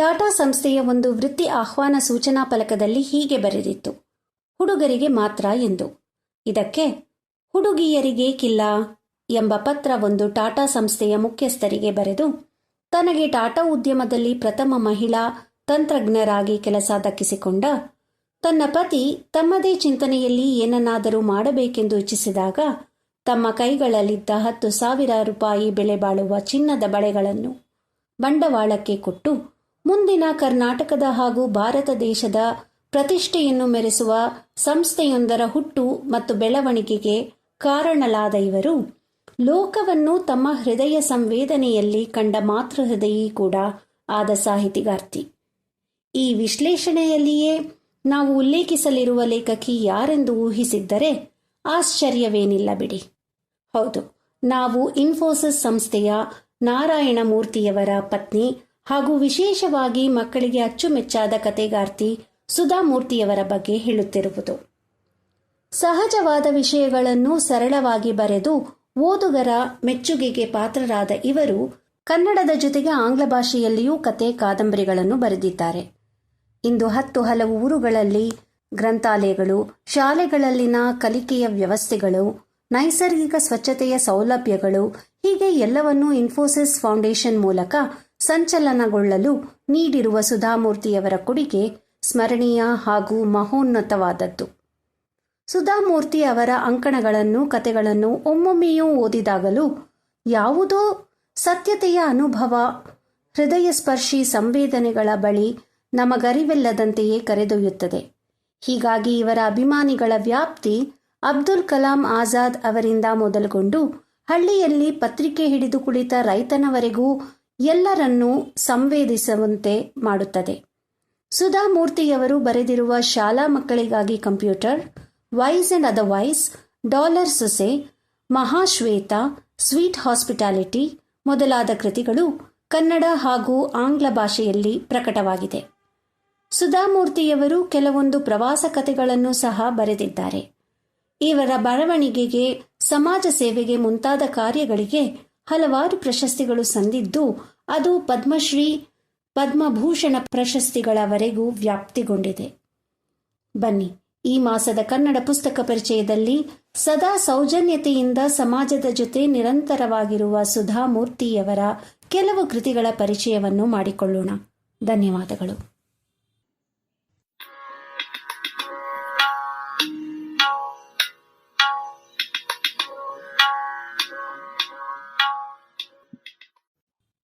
ಟಾಟಾ ಸಂಸ್ಥೆಯ ಒಂದು ವೃತ್ತಿ ಆಹ್ವಾನ ಸೂಚನಾ ಫಲಕದಲ್ಲಿ ಹೀಗೆ ಬರೆದಿತ್ತು, ಹುಡುಗರಿಗೆ ಮಾತ್ರ ಎಂದು. ಇದಕ್ಕೆ ಹುಡುಗಿಯರಿಗೇಕಿಲ್ಲ ಎಂಬ ಪತ್ರ ಒಂದು ಟಾಟಾ ಸಂಸ್ಥೆಯ ಮುಖ್ಯಸ್ಥರಿಗೆ ಬರೆದು ತನಗೆ ಟಾಟಾ ಉದ್ಯಮದಲ್ಲಿ ಪ್ರಥಮ ಮಹಿಳಾ ತಂತ್ರಜ್ಞರಾಗಿ ಕೆಲಸ ದಕ್ಕಿಸಿಕೊಂಡ ತನ್ನ ಪತಿ ತಮ್ಮದೇ ಚಿಂತನೆಯಲ್ಲಿ ಏನನ್ನಾದರೂ ಮಾಡಬೇಕೆಂದು ಇಚ್ಛಿಸಿದಾಗ ತಮ್ಮ ಕೈಗಳಲ್ಲಿದ್ದ 10,000 ರೂಪಾಯಿ ಬೆಲೆ ಬಾಳುವ ಚಿನ್ನದ ಬಳೆಗಳನ್ನು ಬಂಡವಾಳಕ್ಕೆ ಕೊಟ್ಟು ಮುಂದಿನ ಕರ್ನಾಟಕದ ಹಾಗೂ ಭಾರತ ದೇಶದ ಪ್ರತಿಷ್ಠೆಯನ್ನು ಮೆರೆಸುವ ಸಂಸ್ಥೆಯೊಂದರ ಹುಟ್ಟು ಮತ್ತು ಬೆಳವಣಿಗೆಗೆ ಕಾರಣಲಾದ ಇವರು ಲೋಕವನ್ನು ತಮ್ಮ ಹೃದಯ ಸಂವೇದನೆಯಲ್ಲಿ ಕಂಡ ಮಾತೃಹೃದಯಿ ಕೂಡ ಆದ ಸಾಹಿತಿಗಾರ್ತಿ. ಈ ವಿಶ್ಲೇಷಣೆಯಲ್ಲಿಯೇ ನಾವು ಉಲ್ಲೇಖಿಸಲಿರುವ ಲೇಖಕಿ ಯಾರೆಂದು ಊಹಿಸಿದ್ದರೆ ಆಶ್ಚರ್ಯವೇನಿಲ್ಲ ಬಿಡಿ. ಹೌದು, ನಾವು ಇನ್ಫೋಸಿಸ್ ಸಂಸ್ಥೆಯ ನಾರಾಯಣ ಮೂರ್ತಿಯವರ ಪತ್ನಿ ಹಾಗೂ ವಿಶೇಷವಾಗಿ ಮಕ್ಕಳಿಗೆ ಅಚ್ಚುಮೆಚ್ಚಾದ ಕತೆಗಾರ್ತಿ ಸುಧಾ ಮೂರ್ತಿಯವರ ಬಗ್ಗೆ ಹೇಳುತ್ತಿರುವುದು. ಸಹಜವಾದ ವಿಷಯಗಳನ್ನು ಸರಳವಾಗಿ ಬರೆದು ಓದುಗರ ಮೆಚ್ಚುಗೆಗೆ ಪಾತ್ರರಾದ ಇವರು ಕನ್ನಡದ ಜೊತೆಗೆ ಆಂಗ್ಲ ಭಾಷೆಯಲ್ಲಿಯೂ ಕತೆ ಕಾದಂಬರಿಗಳನ್ನು ಬರೆದಿದ್ದಾರೆ. ಇಂದು 10 ಹಲವು ಊರುಗಳಲ್ಲಿ ಗ್ರಂಥಾಲಯಗಳು, ಶಾಲೆಗಳಲ್ಲಿನ ಕಲಿಕೆಯ ವ್ಯವಸ್ಥೆಗಳು, ನೈಸರ್ಗಿಕ ಸ್ವಚ್ಛತೆಯ ಸೌಲಭ್ಯಗಳು ಹೀಗೆ ಎಲ್ಲವನ್ನೂ ಇನ್ಫೋಸಿಸ್ ಫೌಂಡೇಶನ್ ಮೂಲಕ ಸಂಚಲನಗೊಳ್ಳಲು ನೀಡಿರುವ ಸುಧಾಮೂರ್ತಿಯವರ ಕೊಡುಗೆ ಸ್ಮರಣೀಯ ಹಾಗೂ ಮಹೋನ್ನತವಾದದ್ದು. ಸುಧಾಮೂರ್ತಿ ಅವರ ಅಂಕಣಗಳನ್ನು, ಕತೆಗಳನ್ನು ಒಮ್ಮೊಮ್ಮೆಯೂ ಓದಿದಾಗಲೂ ಯಾವುದೋ ಸತ್ಯತೆಯ ಅನುಭವ, ಹೃದಯಸ್ಪರ್ಶಿ ಸಂವೇದನೆಗಳ ಬಳಿ ನಮಗರಿವಿಲ್ಲದಂತೆಯೇ ಕರೆದೊಯ್ಯುತ್ತದೆ. ಹೀಗಾಗಿ ಇವರ ಅಭಿಮಾನಿಗಳ ವ್ಯಾಪ್ತಿ ಅಬ್ದುಲ್ ಕಲಾಂ ಆಜಾದ್ ಅವರಿಂದ ಮೊದಲುಗೊಂಡು ಹಳ್ಳಿಯಲ್ಲಿ ಪತ್ರಿಕೆ ಹಿಡಿದು ಕುಳಿತ ರೈತನವರೆಗೂ ಎಲ್ಲರನ್ನೂ ಸಂವೇದಿಸುವಂತೆ ಮಾಡುತ್ತದೆ. ಸುಧಾಮೂರ್ತಿಯವರು ಬರೆದಿರುವ ಶಾಲಾ ಮಕ್ಕಳಿಗಾಗಿ computer, wise and otherwise, dollar ಸೊಸೆ, ಮಹಾಶ್ವೇತ, ಸ್ವೀಟ್ ಹಾಸ್ಪಿಟಾಲಿಟಿ ಮೊದಲಾದ ಕೃತಿಗಳು ಕನ್ನಡ ಹಾಗೂ ಆಂಗ್ಲ ಭಾಷೆಯಲ್ಲಿ ಪ್ರಕಟವಾಗಿದೆ. ಸುಧಾಮೂರ್ತಿಯವರು ಕೆಲವೊಂದು ಪ್ರವಾಸ ಕಥೆಗಳನ್ನು ಸಹ ಬರೆದಿದ್ದಾರೆ. ಇವರ ಬರವಣಿಗೆಗೆ, ಸಮಾಜ ಸೇವೆಗೆ ಮುಂತಾದ ಕಾರ್ಯಗಳಿಗೆ ಹಲವಾರು ಪ್ರಶಸ್ತಿಗಳು ಸಂದಿದ್ದು ಅದು ಪದ್ಮಶ್ರೀ, ಪದ್ಮಭೂಷಣ ಪ್ರಶಸ್ತಿಗಳವರೆಗೂ ವ್ಯಾಪ್ತಿಗೊಂಡಿದೆ. ಬನ್ನಿ, ಈ ಮಾಸದ ಕನ್ನಡ ಪುಸ್ತಕ ಪರಿಚಯದಲ್ಲಿ ಸದಾ ಸೌಜನ್ಯತೆಯಿಂದ ಸಮಾಜದ ಜೊತೆ ನಿರಂತರವಾಗಿರುವ ಸುಧಾಮೂರ್ತಿಯವರ ಕೆಲವು ಕೃತಿಗಳ ಪರಿಚಯವನ್ನು ಮಾಡಿಕೊಳ್ಳೋಣ. ಧನ್ಯವಾದಗಳು.